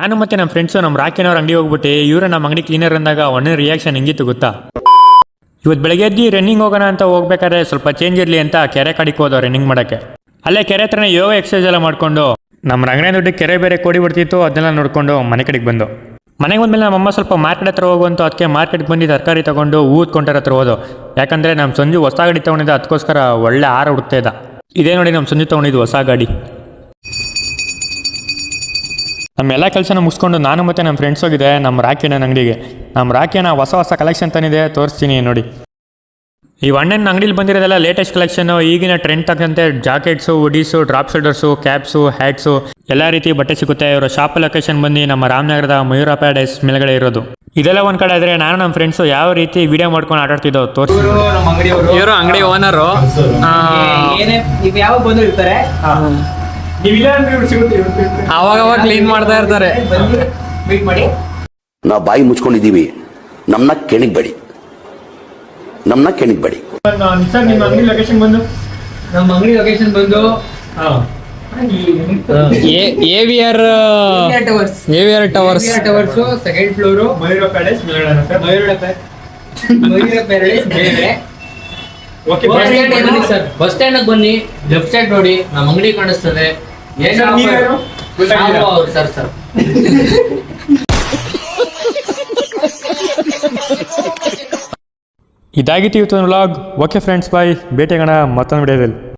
ನಾನು ಮತ್ತೆ ನಮ್ಮ ಫ್ರೆಂಡ್ಸು ನಮ್ಮ ರಾಕಿನವ್ರ ಅಂಗಡಿ ಹೋಗ್ಬಿಟ್ಟು ಇವರು ನಮ್ಮ ಅಂಗಡಿ ಕ್ಲೀನರ್ ಅಂದಾಗ ಒಳ್ಳೆ ರಿಯಾಕ್ಷನ್ ಹೆಂಗಿತ್ತು ಗೊತ್ತಾ. ಇವತ್ತು ಬೆಳಗ್ಗೆ ಎದ್ದು ರನ್ನಿಂಗ್ ಹೋಗೋಣ ಅಂತ ಹೋಗ್ಬೇಕಾದ್ರೆ ಸ್ವಲ್ಪ ಚೇಂಜ್ ಇರಲಿ ಅಂತ ಕೆರೆ ಕಡಿಗೆ ಹೋದೋ ರನ್ನಿಂಗ್ ಮಾಡೋಕ್ಕೆ. ಅಲ್ಲೇ ಕೆರೆ ಹತ್ರನೇ ಯೋಗ ಎಕ್ಸರ್ಸೈಸ್ ಎಲ್ಲ ಮಾಡಿಕೊಂಡು ನಮ್ಮ ರಂಗನೇ ದುಡ್ಡು ಕೆರೆ ಬೇರೆ ಕೋಡಿ ಬಿಡ್ತಿತ್ತು, ಅದನ್ನೆಲ್ಲ ನೋಡಿಕೊಂಡು ಮನೆ ಕಡೆಗೆ ಬಂದು ಮನೆಗೆ ಬಂದಮೇಲೆ ನಮ್ಮಮ್ಮ ಸ್ವಲ್ಪ ಮಾರ್ಕೆಟ್ ಹತ್ರ ಹೋಗುವಂತ ಅದಕ್ಕೆ ಮಾರ್ಕೆಟ್ಗೆ ಬಂದು ತರಕಾರಿ ತೊಗೊಂಡು ಊದ್ಕೊಂಡರ ಹತ್ರ ಹೋದು. ಯಾಕಂದರೆ ನಮ್ಮ ಸಂಜು ಹೊಸ ಗಾಡಿ ತೊಗೊಂಡಿದ್ದ, ಅದಕ್ಕೋಸ್ಕರ ಒಳ್ಳೆ ಆರ ಹುಡುಕ್ತಾ ಇದ್ದ. ಇದೇ ನೋಡಿ ನಮ್ಮ ಸಂಜು ತೊಗೊಂಡಿದ್ದು ಹೊಸ ಗಾಡಿ. ನಮ್ಮೆಲ್ಲ ಕೆಲಸನ ಮುಗಿಸ್ಕೊಂಡು ನಾನು ಮತ್ತು ನಮ್ಮ ಫ್ರೆಂಡ್ಸ್ ಹೋಗಿದೆ ನಮ್ಮ ರಾಕಿನ ಅಂಗಡಿಗೆ. ನಮ್ಮ ರಾಕಿನ ಹೊಸ ಕಲೆಕ್ಷನ್ ತಂದಿದೆ, ತೋರಿಸ್ತೀನಿ ನೋಡಿ. ಈ ಅಣ್ಣನ ಅಂಗಡಿಲಿ ಬಂದಿರೋದೆಲ್ಲ ಲೇಟೆಸ್ಟ್ ಕಲೆಕ್ಷನು, ಈಗಿನ ಟ್ರೆಂಡ್ ತಕ್ಕಂತೆ ಜಾಕೆಟ್ಸು, ಹುಡೀಸು, ಡ್ರಾಪ್ ಶೋಲ್ಡರ್ಸು, ಕ್ಯಾಪ್ಸು, ಹ್ಯಾಟ್ಸು ಎಲ್ಲ ರೀತಿ ಬಟ್ಟೆ ಸಿಗುತ್ತೆ. ಇವರ ಶಾಪ್ ಲೊಕೇಶನ್ ಬಂದು ನಮ್ಮ ರಾಮನಗರದ ಮಯೂರ ಪ್ಯಾರಡೈಸ್ ಮೇಲ್ಗಡೆ ಇರೋದು. ಇದೆಲ್ಲ ಒಂದು ಕಡೆ ಆದರೆ ನಾನು ನಮ್ಮ ಫ್ರೆಂಡ್ಸು ಯಾವ ರೀತಿ ವಿಡಿಯೋ ಮಾಡ್ಕೊಂಡು ಆಟಾಡ್ತಿದ್ದೋ ತೋರಿಸಿ. ಇವರು ಅಂಗಡಿ ಓನರು. ಯಾವ ಬಂದು ಇರ್ತಾರೆ, ಅವಾಗ ಕ್ಲೀನ್ ಮಾಡ್ತಾ ಇರ್ತಾರೆ. ಮೀಟ್ ಮಾಡಿ. ನಾವು ಬಾಯಿ ಮುಚ್ಕೊಂಡಿದ್ದೀವಿ, ನಮ್ಮನ್ನ ಕೆಣಿಗ್ಬೇಡಿ. ನಿಮ್ಮ ಅಂಗಡಿ ಲೊಕೇಶನ್ ಬಂದು ನಮ್ಮ ಅಂಗಡಿ ಲೊಕೇಶನ್ ಬಂದು AVR towers second floor, Mayura paradise ಮೇಲ್ಗಡೆ. ಬಸ್ ಸ್ಟ್ಯಾಂಡ್ ಬನ್ನಿ, ಲೆಫ್ಟ್ ಸೈಡ್ ನೋಡಿ, ನಮ್ಮ ಅಂಗಡಿ ಕಾಣಿಸ್ತದೆ. ಸರ್ ಇದಾಗಿತ್ತು ಇವತ್ತಿನ ವ್ಲಾಗ್. ಓಕೆ ಫ್ರೆಂಡ್ಸ್, ಬಾಯ್, ಭೇಟಿಯಾಗೋಣ ಮತ್ತೊಂದು ವಿಡಿಯೋದಲ್ಲಿ.